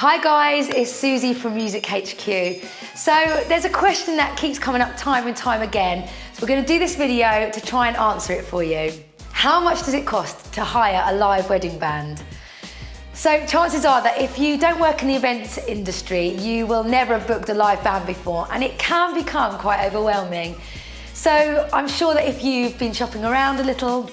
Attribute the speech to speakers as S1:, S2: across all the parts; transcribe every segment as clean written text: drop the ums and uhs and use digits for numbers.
S1: Hi guys, it's Susie from Music HQ. So there's a question that keeps coming up time and time again. So we're going to do this video to try and answer it for you. How much does it cost to hire a live wedding band? So chances are that if you don't work in the events industry, you will never have booked a live band before, and it can become quite overwhelming. So I'm sure that if you've been shopping around a little,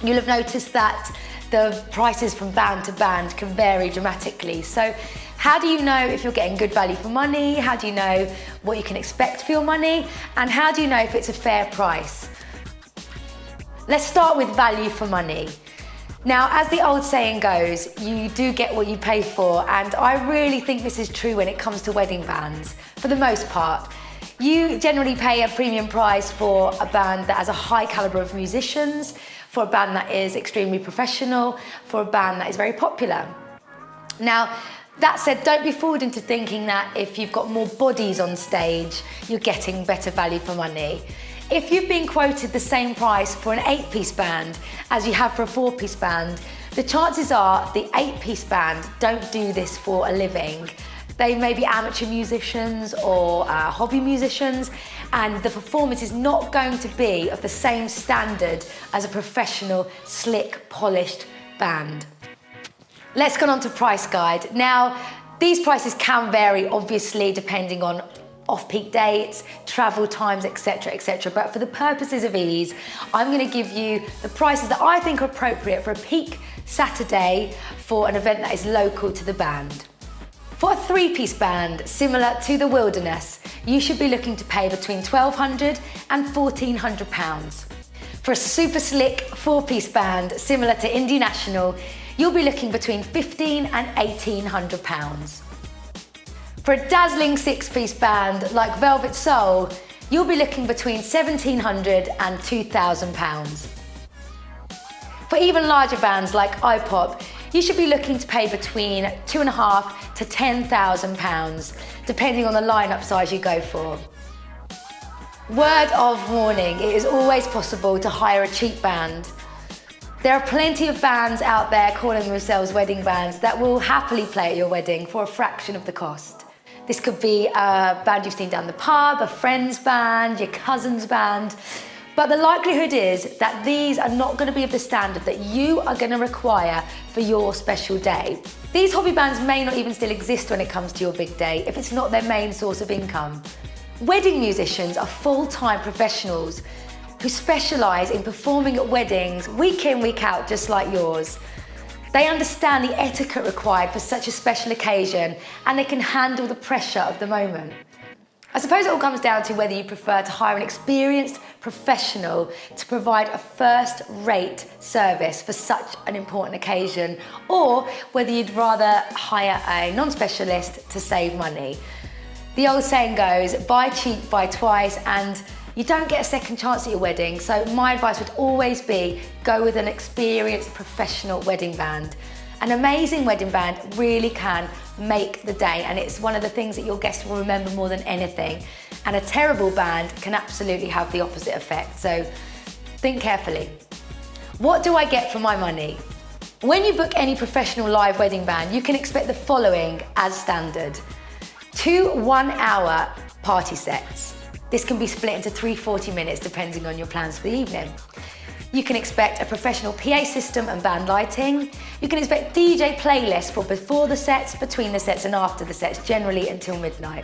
S1: you'll have noticed that the prices from band to band can vary dramatically. So how do you know if you're getting good value for money? How do you know what you can expect for your money? And how do you know if it's a fair price? Let's start with value for money. Now, as the old saying goes, you do get what you pay for, and I really think this is true when it comes to wedding bands, for the most part. You generally pay a premium price for a band that has a high caliber of musicians, for a band that is extremely professional, for a band that is very popular. Now, that said, don't be fooled into thinking that if you've got more bodies on stage, you're getting better value for money. If you've been quoted the same price for an 8-piece band as you have for a 4-piece band, the chances are the 8-piece band don't do this for a living. They may be amateur musicians or hobby musicians, and the performance is not going to be of the same standard as a professional, slick, polished band. Let's get on to price guide. Now, these prices can vary, obviously, depending on off-peak dates, travel times, etc., etc. But for the purposes of ease, I'm going to give you the prices that I think are appropriate for a peak Saturday for an event that is local to the band. For a 3-piece band, similar to the Wilderness, you should be looking to pay between £1,200 and £1,400. For a super slick 4-piece band, similar to Indie National, you'll be looking between £1,500 and £1,800. For a dazzling 6-piece band like Velvet Soul, you'll be looking between £1,700 and £2,000. For even larger bands like iPop, you should be looking to pay between £2,500 to £10,000, depending on the lineup size you go for. Word of warning, it is always possible to hire a cheap band. There are plenty of bands out there calling themselves wedding bands that will happily play at your wedding for a fraction of the cost. This could be a band you've seen down the pub, a friend's band, your cousin's band. But the likelihood is that these are not going to be of the standard that you are going to require for your special day. These hobby bands may not even still exist when it comes to your big day if it's not their main source of income. Wedding musicians are full-time professionals who specialise in performing at weddings week in, week out, just like yours. They understand the etiquette required for such a special occasion, and they can handle the pressure of the moment. I suppose it all comes down to whether you prefer to hire an experienced professional to provide a first-rate service for such an important occasion, or whether you'd rather hire a non-specialist to save money. The old saying goes, buy cheap, buy twice, and you don't get a second chance at your wedding, so my advice would always be go with an experienced professional wedding band. An amazing wedding band really can make the day, and it's one of the things that your guests will remember more than anything. And a terrible band can absolutely have the opposite effect, so think carefully. What do I get for my money? When you book any professional live wedding band, you can expect the following as standard. 2 one-hour party sets. This can be split into 3 40 minutes depending on your plans for the evening. You can expect a professional PA system and band lighting. You can expect DJ playlists for before the sets, between the sets and after the sets, generally until midnight.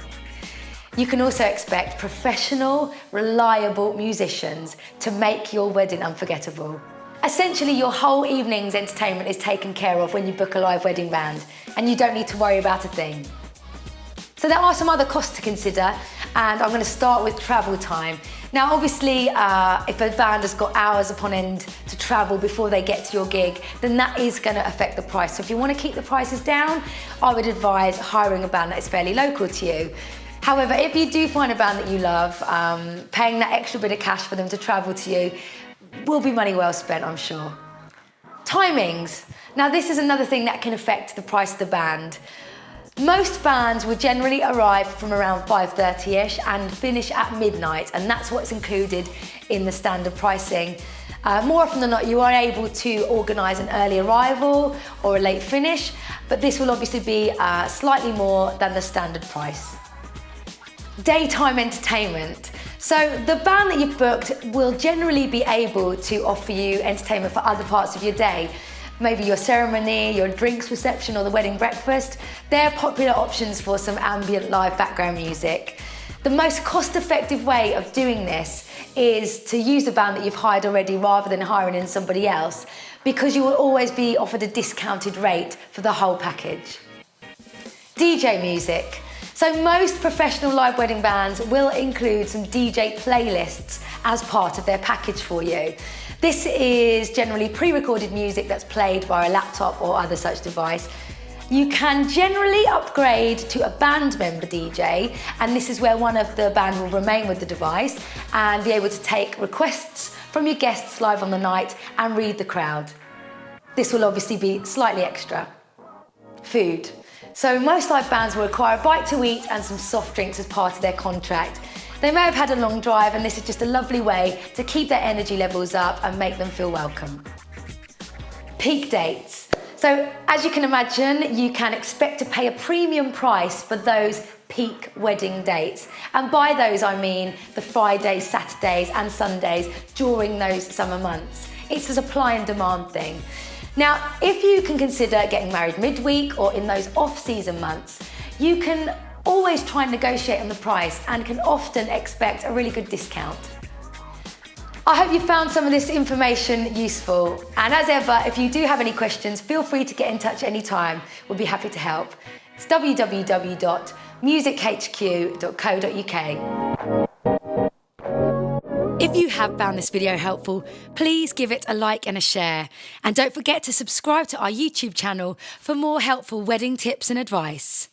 S1: You can also expect professional, reliable musicians to make your wedding unforgettable. Essentially, your whole evening's entertainment is taken care of when you book a live wedding band, and you don't need to worry about a thing. So there are some other costs to consider, and I'm going to start with travel time. Now, obviously, if a band has got hours upon end to travel before they get to your gig, then that is going to affect the price. So if you want to keep the prices down, I would advise hiring a band that is fairly local to you. However, if you do find a band that you love, paying that extra bit of cash for them to travel to you will be money well spent, I'm sure. Timings. Now, this is another thing that can affect the price of the band. Most bands will generally arrive from around 5:30ish and finish at midnight, and that's what's included in the standard pricing. More often than not, you are able to organise an early arrival or a late finish, but this will obviously be slightly more than the standard price. Daytime entertainment. So the band that you've booked will generally be able to offer you entertainment for other parts of your day. Maybe your ceremony, your drinks reception, or the wedding breakfast. They're popular options for some ambient live background music. The most cost-effective way of doing this is to use the band that you've hired already rather than hiring in somebody else, because you will always be offered a discounted rate for the whole package. DJ music. So most professional live wedding bands will include some DJ playlists as part of their package for you. This is generally pre-recorded music that's played via a laptop or other such device. You can generally upgrade to a band member DJ, and this is where one of the band will remain with the device and be able to take requests from your guests live on the night and read the crowd. This will obviously be slightly extra. Food. So most live bands will require a bite to eat and some soft drinks as part of their contract. They may have had a long drive, and this is just a lovely way to keep their energy levels up and make them feel welcome. Peak dates. So as you can imagine, you can expect to pay a premium price for those peak wedding dates. And by those, I mean the Fridays, Saturdays and Sundays during those summer months. It's a supply and demand thing. Now, if you can consider getting married midweek or in those off-season months, you can always try and negotiate on the price and can often expect a really good discount. I hope you found some of this information useful. And as ever, if you do have any questions, feel free to get in touch anytime. We'll be happy to help. It's www.musichq.co.uk. If you have found this video helpful, please give it a like and a share. And don't forget to subscribe to our YouTube channel for more helpful wedding tips and advice.